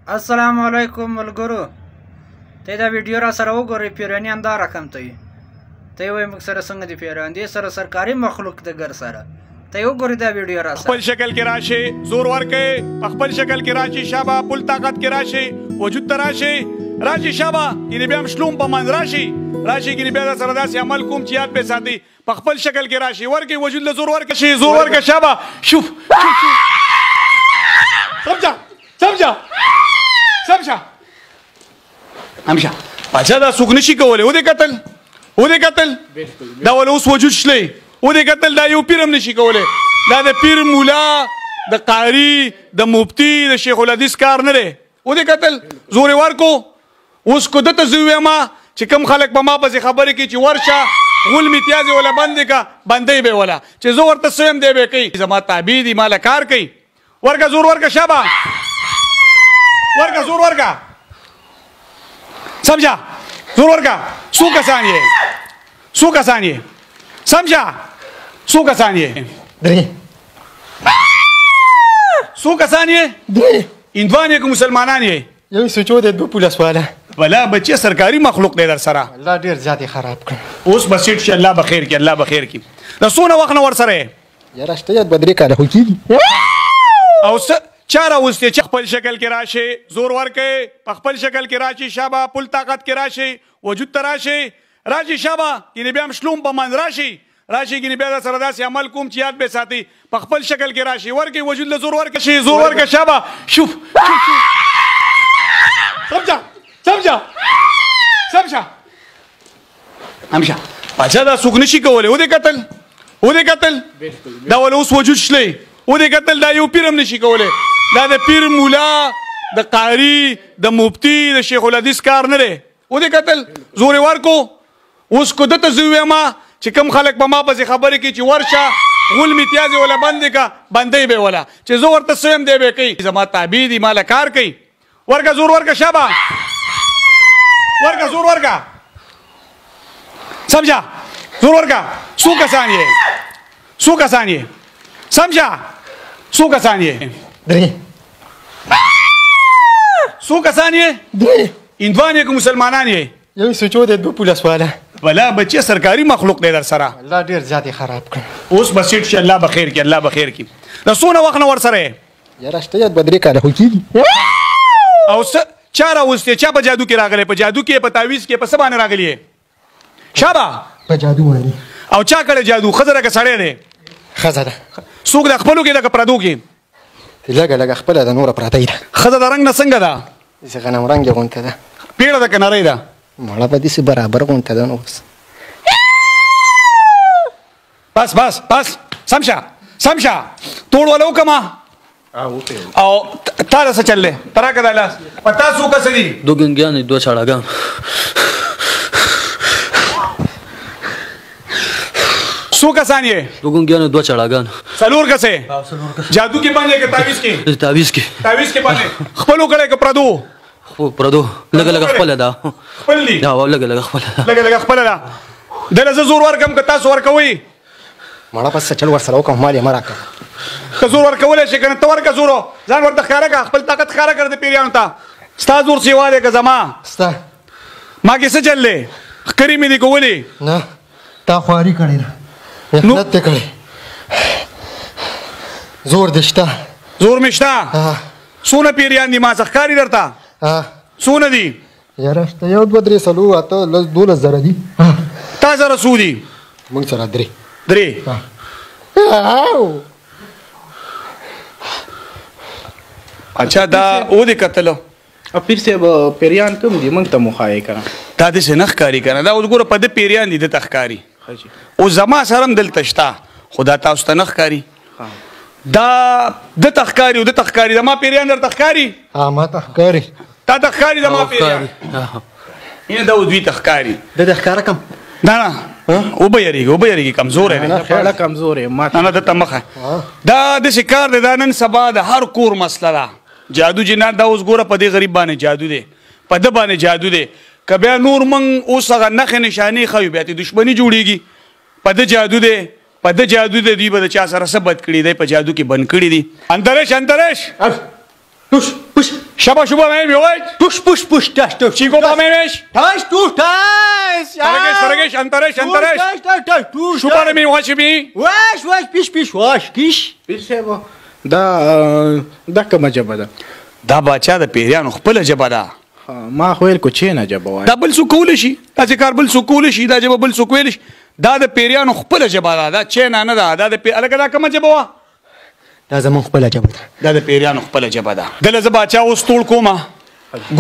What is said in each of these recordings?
अस्सलाम वालेकुम मलगुरु ते दा वीडियो रा सर वगोरे पिरानी अंदा रकम ते वे मकसर संग दी पिरान दे सर सरकारी मखलूक दे घर सर ते वगोरे दा वीडियो रा खपल शक्ल के राशि जोर वर के खपल शक्ल के राशि शाबा पुल ताकत के राशि वजूद राशि राशि शाबा गिनी बेम शलूम पमन राशि राशि गिनी बेदा सरदा से अमल कुम चियात पे साथी खपल शक्ल के राशि वर के वजूद जोर वर के जोर वर के शाबा शुफ समझा समझा समझा हमशा अच्छा दा सुगनिशी कवले उदे कतल दा वला उस वजूद शले उदे कतल दा यू पिरम नशी कवले दा द पीर मुला द कारी द मुफ्ती द शेख उल हदीस कार न रे उदे कतल जोरे वार को उसको दत जुवे मा چې کم خلک په ما پسې خبرې کوي چې ورشه غول میتیازې ولا بندې کا بندې به ولا چې زه ورته سویم دی به کوي زما تابع دي ماله کار کوي ورکه زور ورکه شابه ورکه زور ورکه समझा जोर का सू कसानिए समझा सू कसानिए सू कसानिए इंदवानिए को मुसलमानानिए यही सोचो दे दो पुलिस वाला भला बच्चे सरकारी मखलूक दे दर सरा अल्लाह ډیر ذاتي خراب کړ اوس بسیټ چې الله بخیر کی الله بخیر کی رسونه وخت نو ور سره یاره اشتیات بدري کاله خو کیږي او چاره وسته چې خپل شکل کې راشي زور ورکه خپل شکل کې راشي شابه پل طاقت کې راشي وجود تراشي راشي شابه ګنې بیا مشلوم په من راشي ګنې بیا سره داسې عمل کوم چې یاد به ساتي خپل شکل کې راشي ورکه وجود له زور ورکه شي زور ورکه شابه شوف समझा همشا अच्छा دا सुगनिशी कवले उदे कतल دا वला उस वजूद शले उदे कतल دا यू पिरम नशी कवले دا د پیر مولا د قاری د مفتی د شیخ ال حدیث کار نه لري اودې قتل زوري ورکو اوس کو دته زوی ما چې کم خلک په ما پسې خبرې کوي چې ورشه غول میتیازې ولا بندې کا بندې به ولا چې زه ورته سویم دی به کوي زما تابع دي ماله کار کوي ورکه زور ورکه شابه ورکه زور ورکه समझा زور ورکه سو کسانیه समझा سو کسانیه درې سو کسانیه اندوانیه کو مسلمانانیه یही सोचो दे दो पुलिस वाला भला बच्चे सरकारी मखलूक दे दर सरा अल्लाह ډیر ذاتي خراب کړ اوس بسیټ چې الله بخیر کی رسونه وخت نو ور سره یاره اشتیات بدري کاله خو کیږي او چاره وسته چا په جادو کې راغله په جادو کې په تعویز کې په سبانه راغلی شابه په جادو باندې او چا کړه جادو خزره کې سړی دی خزره سوق د خپلو کې د پردو کې لګه خپل د نور پراته ده خزه د رنگ نه څنګه ده څنګه نو رنگ غونته ده پیړه د کنارې ده مړه په دې سي برابر غونته ده نو بس سمشا توڑ ولو کما او تاره څه چلले ترا کدا لاس پتا سو کسدي دو گنگیان دو چاړاګان سو کسانیه دو گنگیان دو چاړاګان سلور کسه جادو کې باندې کې تعویز کې باندې خپلو کړه کې پردو لګ خپل دا خپل دي دا لګ خپل دا دله زور ورکم که تاسو ورکوي مړه پس چل ور سره وکم مالي مراکه که زور ورکولې شي کنه تو ورکه زورو ځان ورته ښکارا کا خپل طاقت ښکارا کړ د پیریانو ته ستا زور سیوا دی که زما ستا ما کې څه چللې ښکرې مې دي کولې نه تا خواري کړې ده محنت دې کړې زور دې شته زور مې شته څونه پیریان دي ما څه ښکاري درته څونه دي یاره شته یو دوه درې څلور اته لس 12,000 دي تا سره څو دي موږ سره درې अच्छा دا او دې کتلو پیر صاحب پیریان کوم دي موږ ته مخایې کړه دا دې نخ کاری کنه دا اوس ګوره په دې پیریان دي د تخکاری او زما سره دلته شتا خدا تاسو ته نخ کاری دا د تخکاری او د تخکاری د ما پیریان در تخکاری ما تخکاری تا تخکاری د ما پیریان اینه دا دوی تخکاری د تخکاره کم نه او به یریږي کمزور دی خیاله کمزور ما نه د تمخه دا د شکار د نن سبا د هر کور مسله ده جادو جنات دا اوس ګوره په دې غریب باندې جادو دی په د باندې جادو دی که بیا نور من اوس هغه نښې نشانې ښیو بیا ته دښمني جوړېږي په د جادو دی په د جادو دی دوی به د چا سره څه بد کړي دی په جادو کې بند کړي دي اندرش Tush, push, Shaba shuba mein mioi. tush, push, push, tash, tush. Chico ba mein mesh. Tash, tush, tash. Taragesh, antaresh. Tash, tash, tash, tush. Shuba ne mein wash mi. Wash, wash, pish, pish, wash, kish. پیښه دا کومه ژبه ده دا بچا د پیریانو خپل جبه ده ما خو ویل کوچینه ژبه وای دا بل څوک کولی شي دا چې کار بل څوک کولی شي دا جبه بل څوک ویلی شي دا د پیریانو خپل جبه ده دا چینا نه ده دا د هلکه دا کومه ژبه وه دا زمون خپله ژبه ده دا د پیریانو خپله ژبه ده دله زه باچا اوس توړ کومه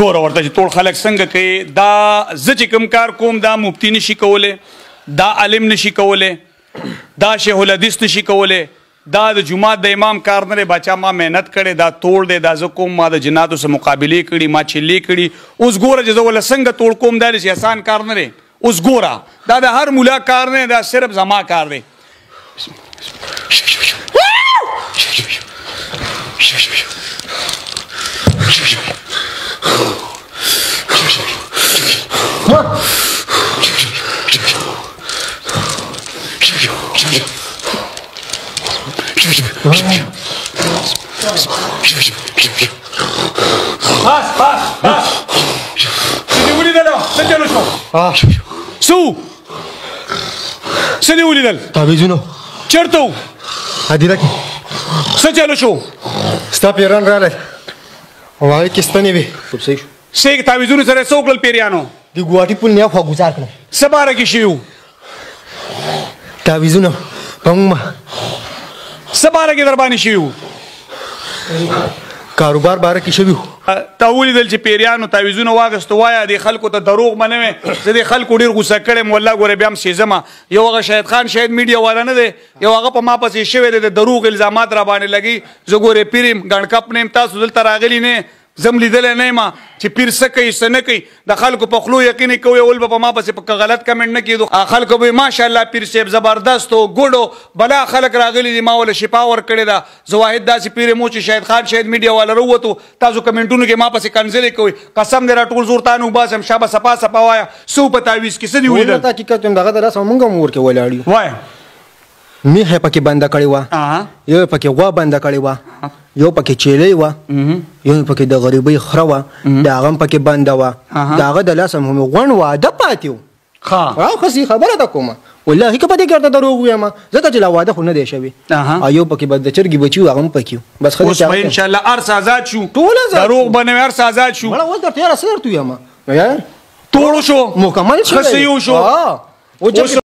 ګوره ورته چې ټول خلک څنګه کوي دا زه چې کوم کار کوم دا مفتي نشي کولی دا عالم نشي کولی دا شیخ الحدیث نشي کولی دا د جماعت د امام کار نه دی باچا ما محنت کړې دا توړ دی دا زه کوم ما د جناتو سره مقابلې کړي ما چلې کړي اوس ګوره چې زه وله څنګه توړ کوم دا داسې اسان کار نه دی اوس ګوره دا د هر مولا کار نه دا صرف زما کار دی څه دې ولیدل تعویذونه چېرته و هدیره کې څه چلو شو ستا پیران راغلی او هغې کې ستنې وې صحیح شو څه تعویذونو سره څه وکړل پیریانو د ګوهاټي پل نه خوا ګزار کړم څه باره کې شوي وو تعویذونه په موږ څه باره کې در باندې شوي وو کاروبار باره کې شوي وو تا ولیدل چې پیریانو تعویذونه واخیستو وایه دې خلکو ته دروغ به نه وې زه دې خلکو ډېر غوسه کړی م والله ګوره بیا هم سېزمه یو هغه شاهد خان شاید میډیا والا نه دی یو هغه په ما پسې شوی دی د دروغ الزامات را باندې لګي زه ګورې پیر یم ګڼکپ نه یم تاسو دلته راغلي نه زم لیدلی نه یم چې پیر څه کوي څه نه کوي د خلکو په خلو یقین کوي اول به په ما پسې په غلط کمنټ نه کېدو خلکو به ماشاءالله پیر صاحب زبردست و ګوډو بلا خلک راغلي دي ما وله شفا ورکړې ده زه واحد داسې پیر یم چې شاهد خان شاید میډیا والا راووتو تاسو کمنټونو کې ما پسې کنځلې کوئ قسم دې را ټول زور تا نه وباسم شابه صفا صفا وایه څه په تعویذ کې څه دي ولیدل حقیقت یم دغه د لاس مونږ هم ورکې ولاړ یو وایه میخ یې پکې بنده کړې وه یو یې پکې غوا بنده کړې وه یو پکې چیلۍ وه یو یې پکې د غریبۍ خره وه د هغه هم پکې بنده وه د هغه د لاسه هم غونډ واده پاتې و خسي خبره ده کومه والله که په دې کې ورته دروغ ووایم ځکه چې لا واده خو نه دی شوی او یو پکې به د چرګې بچي و هغه هم پکې و بس اوس به انشاءالله هر څه آزاد شو ټول آزاد دروغ به نه وي هر څه آزاد شو مړه اوس درته یاره څه درته ووایم توړو شو مکمل شوی ښه صحیح وشو